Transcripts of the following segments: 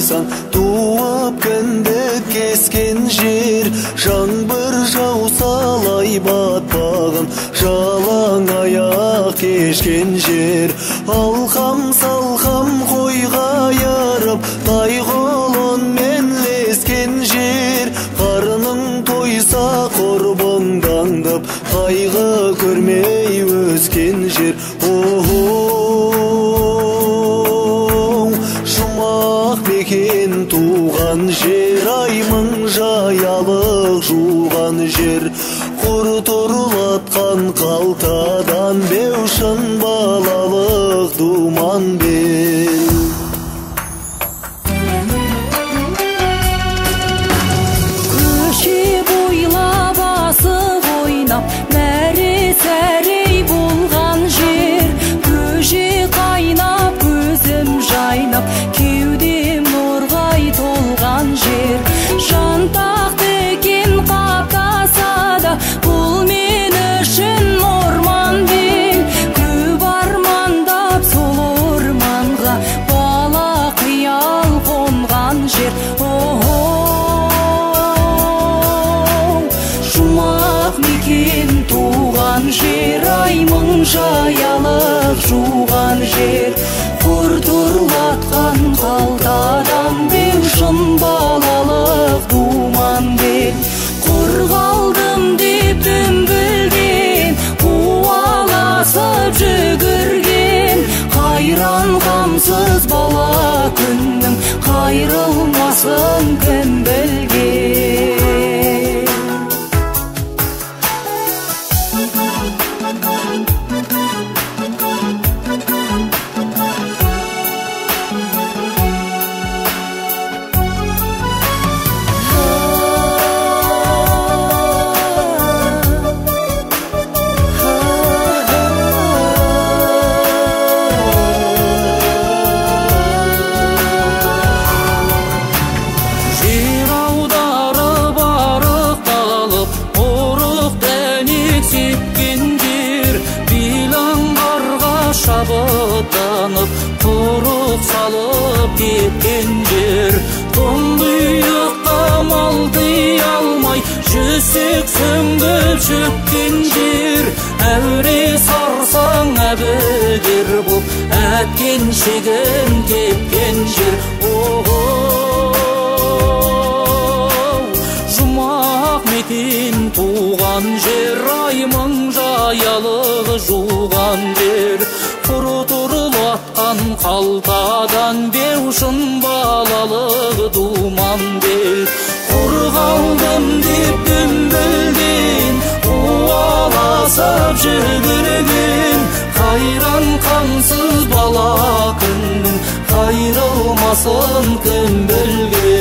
жайсаң, туып кіндік кескен жер. Жаңбыр жауса лай батпағын, жалаң аяқ кешкен жер. Алқам салқам қойға ярып, тайғолон мен лескен жер. Қарының тойса құрбыңдаңдып, қайғы көрмей өскен жер. Жұмақ бекен туған жер, аймың жаялық жуған жер. Құр тұрылатқан қалтадан беушін балалық думан бел. Көше бойлап асық ойнап, мәре-сәрей болған жер. Көже қайнап, көзім жайнап, кеудем нұрғай толған жер. Жантақты екен қаптаса да, бұл мен үшін орман бел. Көп армандап сол орманға, бала қиял қонған жер. Жұмақ мекен туған жер, аймың жаялық жуған жер. Құр тұрлатқан қалтадан беушін балалық думан бел. Құр қалдым деп дүмбілден, қуаласып жүгірген. Қайран қамсыз бала күннің, қайрылмасын кім білген. Шабыттанып, құрық салып кеткен жер. Тоңдыйыққа малдый алмай, жүсек сөңгіп шөккен жер. Әуре сарсаң әбігер бұл, әткен шегін тепкен жер. Жұмақ мекен туған жер, аймың жаялық жуған жер. Құр тұрылатқан қалтадан беушін балалық думан бел. Құр қалдым деп дүмбілден, қуаласып жүгірген. Қайран қамсыз бала күннің, қайрылмасын кім білген.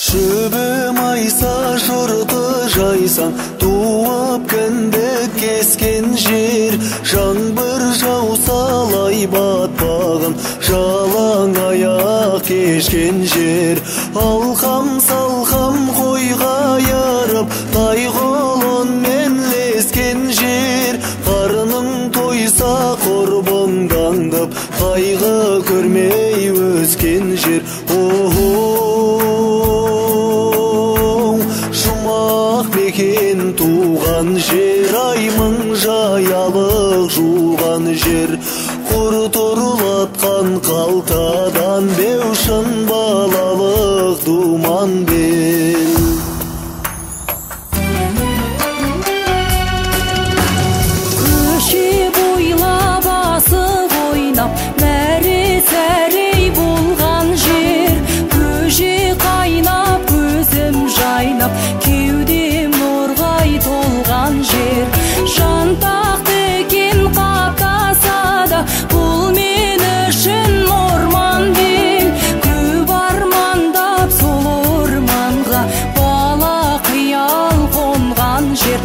Шөбім айса жұрты жайсаң, туып кіндік кескен жер. Жаңбыр жауса лай батпағын, жалаң аяқ кешкен жер. Алқам салқам қойға ярып, тайғолон мен лескен жер. Қарының тойса құрбыңдаңдып, қайғы көрмей өскен жер. Жұмақ мекен туған жер, аймың жаялық жуған жер. Құр тұрылатқан қалтадан беушін балалық думан бел. Көше бойлап асық ойнап, мәре-сәрей болған жер. Көже қайнап, көзім жайнап, кеудем жер.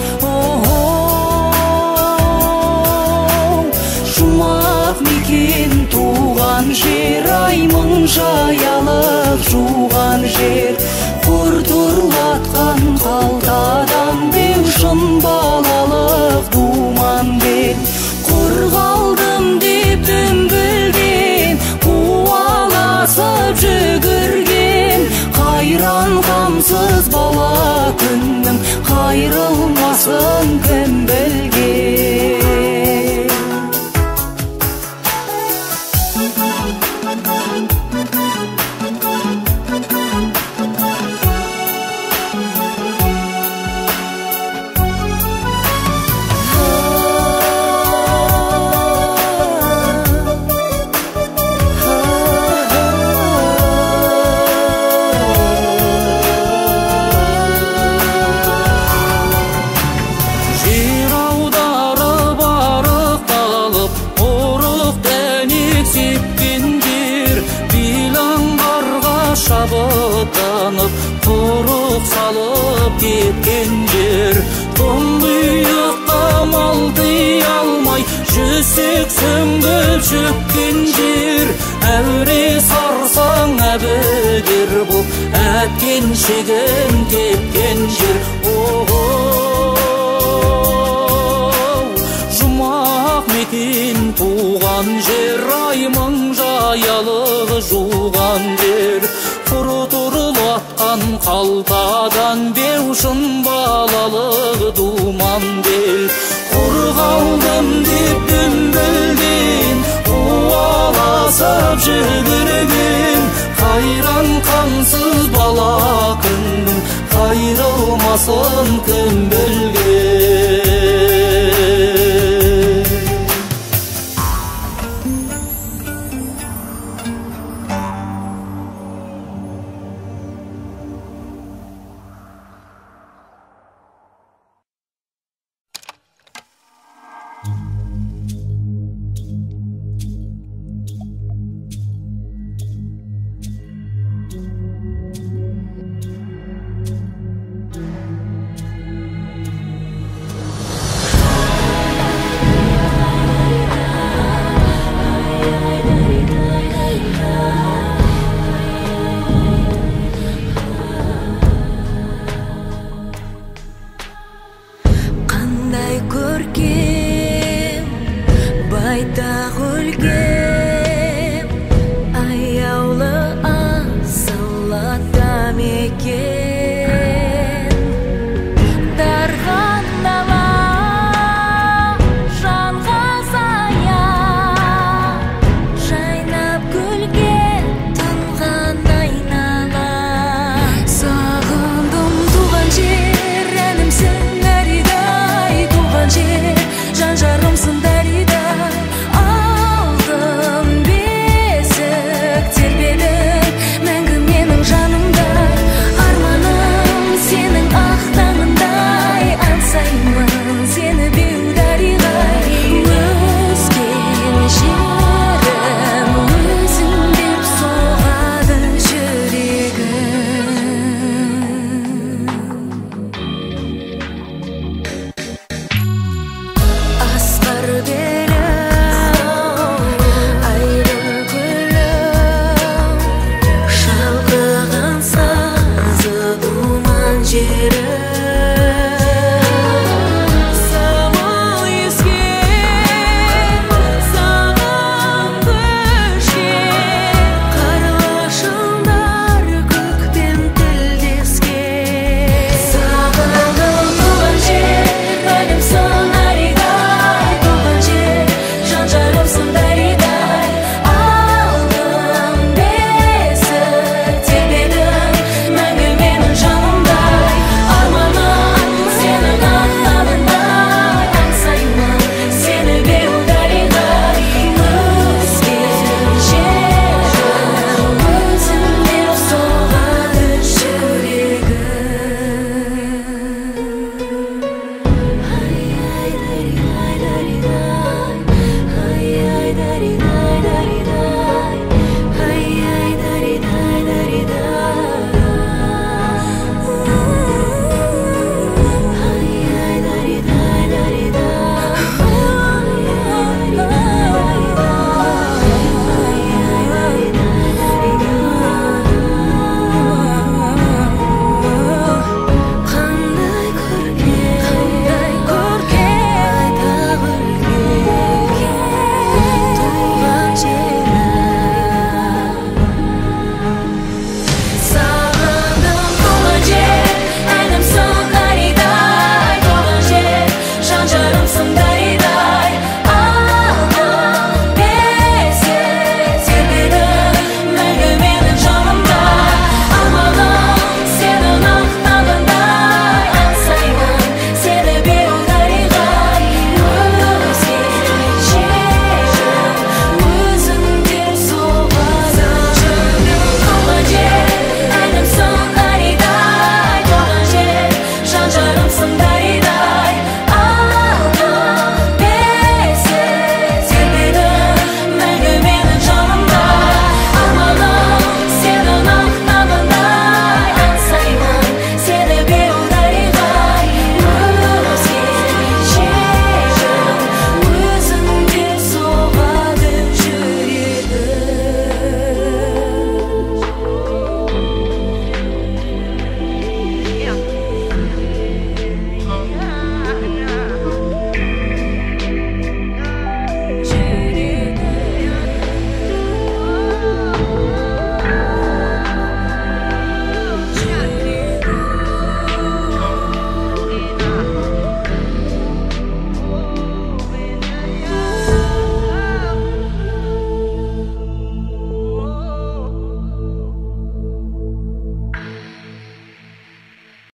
Жұмақ мекен туған жер, ай мың жаялық жуған жер. Құр тұрлатқан қалтадан беу шын балалық думан бел. Құр қалдым деп дүмбілден қуаласып жүгірген, қайран қамсыз бала күннің қайрылмасын кім білген. Шабыттанып, құрық салып кеткен жер. Тұңғиыққа малдый алмай, жүсек сөңгіп шөккен жер. Әуре сарсаң әбігер бұл, әткен шеген кеткен жер. Жұмақ мекен туған жер, ай мың жаялығы жуған жер. Құры тұрылатқан қалтадан беу шын балалық думан бел. Құр қалдым деп дүмбілден қуаласып жүгірген, қайран қамсыз бала күннің қайрылмасын кім білген.